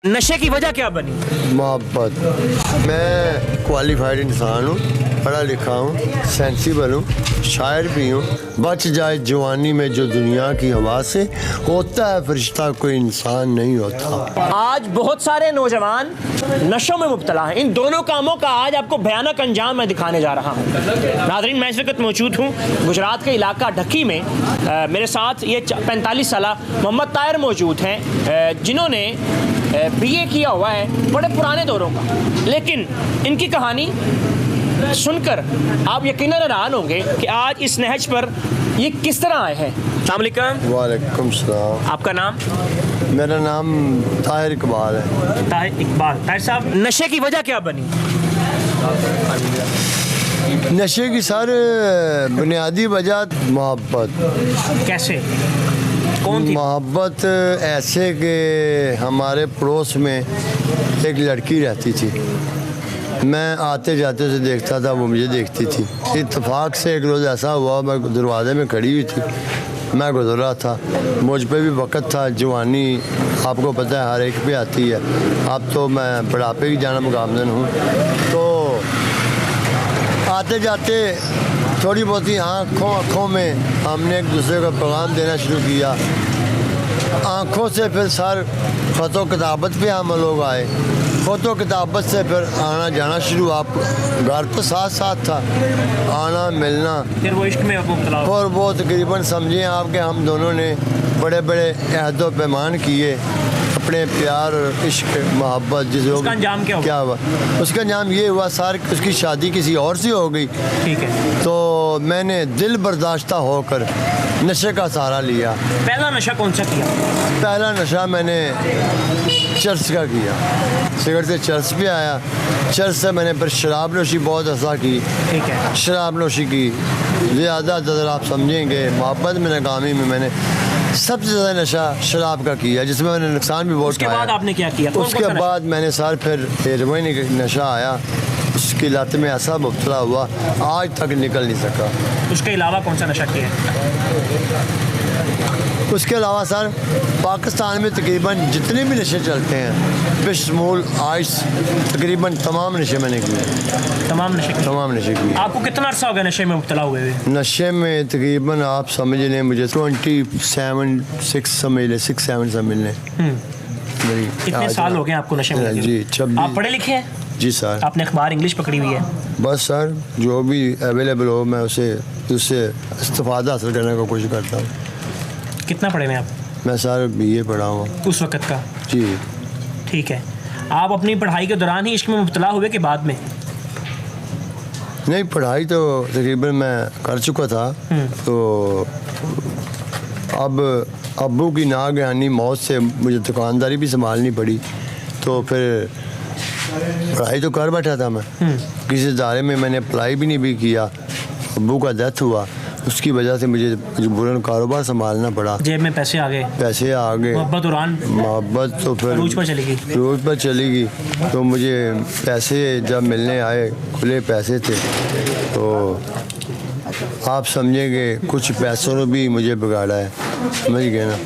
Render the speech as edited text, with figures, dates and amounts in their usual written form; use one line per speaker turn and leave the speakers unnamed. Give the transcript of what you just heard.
नशे की वजह क्या बनी?
मोहब्बत। मैं क्वालिफाइड इंसान हूँ, पढ़ा लिखा हूँ, सेंसिबल हूँ, शायर भी हूँ। बच जाए जवानी में जो दुनिया की हवा से, होता है फरिश्ता कोई इंसान नहीं होता।
आज बहुत सारे नौजवान नशों में मुब्तला हैं। इन दोनों कामों का आज आपको भयानक अंजाम मैं दिखाने जा रहा हूँ। नाज़रीन, मैं इस वक्त मौजूद हूँ गुजरात के इलाका ढक्की में। मेरे साथ ये 45 साल मोहम्मद ताहिर मौजूद हैं, जिन्होंने BA किया हुआ है बड़े पुराने दौरों का। लेकिन इनकी कहानी सुनकर आप यकीनन हैरान होंगे कि आज इस नहज पर ये किस तरह आए हैं। अस्सलाम वालेकुम।
वालेकुम सलाम।
आपका नाम?
मेरा नाम ताहिर इकबाल है।
ताहिर इकबाल। ताहिर साहब, नशे की वजह क्या बनी?
नशे की सर बुनियादी वजह मोहब्बत।
कैसे? कौन थी?
मोहब्बत ऐसे कि हमारे पड़ोस में एक लड़की रहती थी। मैं आते जाते से देखता था, वो मुझे देखती थी। इत्तेफाक से एक रोज़ ऐसा हुआ, मैं दरवाजे में खड़ी हुई थी, मैं गुजर रहा था, मुझ पे भी वक़्त था। जवानी आपको पता है हर एक पे आती है। अब तो मैं बुढ़ापे की जानब गामज़न हूँ। तो आते जाते थोड़ी बहुत ही आँखों में हमने एक दूसरे को पैगाम देना शुरू किया। आँखों से फिर सर ख़त व किताबत पे हम लोग आए। ख़त व किताबत से फिर आना जाना शुरू। आप घर तो साथ साथ था, आना मिलना,
फिर वो इश्क में मुब्तला हो।
और वो तकरीबन समझिए आपके हम दोनों ने बड़े बड़े अहद व पैमान किए अपने प्यार और इश्क मोहब्बत। जिस
उसका अंजाम क्या हुआ?
उसका अंजाम ये हुआ सर, उसकी शादी किसी और से हो गई।
ठीक है।
तो मैंने दिल बर्दाश्ता होकर नशे का सहारा लिया।
पहला नशा कौन सा किया?
पहला नशा मैंने चर्च का किया। सिगरेट से चर्च पे आया। चर्च से मैंने फिर शराब नोशी बहुत अर्सा की।
ठीक है।
शराब नोशी की ज़्यादा आप समझेंगे। मोहब्बत में नाकामी में मैंने सबसे ज़्यादा नशा शराब का किया, जिसमें मैंने नुकसान भी बहुत
उसके बाद आपने क्या किया?
उसके बाद मैंने सर फिर हेरोइन का नशा आया, उसकी लत में ऐसा मुब्तला हुआ, आज तक निकल नहीं सका।
उसके अलावा कौन सा नशा किया?
उसके अलावा सर पाकिस्तान में तकरीबन जितने भी नशे चलते हैं, बिशमूल आइस, तकरीबन तमाम नशे मैंने किए।
तमाम नशे किए।
आपको
कितना अर्सा हो गया नशे में मुब्तला हुए हुए?
नशे में तकरीबन आप समझ लें मुझे 27 समझ लें, 6-7 समझ लें।
कितने साल हो गए आपको नशे में?
जी 26।
आप पढ़े लिखे हैं?
जी सर।
आपने अखबार इंग्लिश पकड़ी हुई है?
बस सर, जो भी अवेलेबल हो मैं उससे इस्तेफादा हासिल करने की कोशिश करता हूँ।
कितना पढ़े हैं आप? मैं
सर BA पढ़ा हूँ।
उस वक़्त का?
जी
ठीक है। आप अपनी पढ़ाई के दौरान ही इश्क में मुब्तला हुए कि बाद में?
नहीं, पढ़ाई तो तकरीबन मैं कर चुका था। तो अब अब्बू की नागहानी मौत से मुझे दुकानदारी भी संभालनी पड़ी। तो फिर पढ़ाई तो कर बैठा था मैं। किसी इदारे में मैंने अप्लाई भी नहीं भी किया। अब्बू का डेथ हुआ, उसकी वजह से मुझे मजबूरन कारोबार संभालना पड़ा।
जेब में पैसे आ गए।
मोहब्बत तो फिर
रूज पर चली गई।
तो मुझे पैसे जब मिलने आए, खुले पैसे थे, तो आप समझेंगे कुछ पैसों ने भी मुझे बिगाड़ा है। समझ गए ना।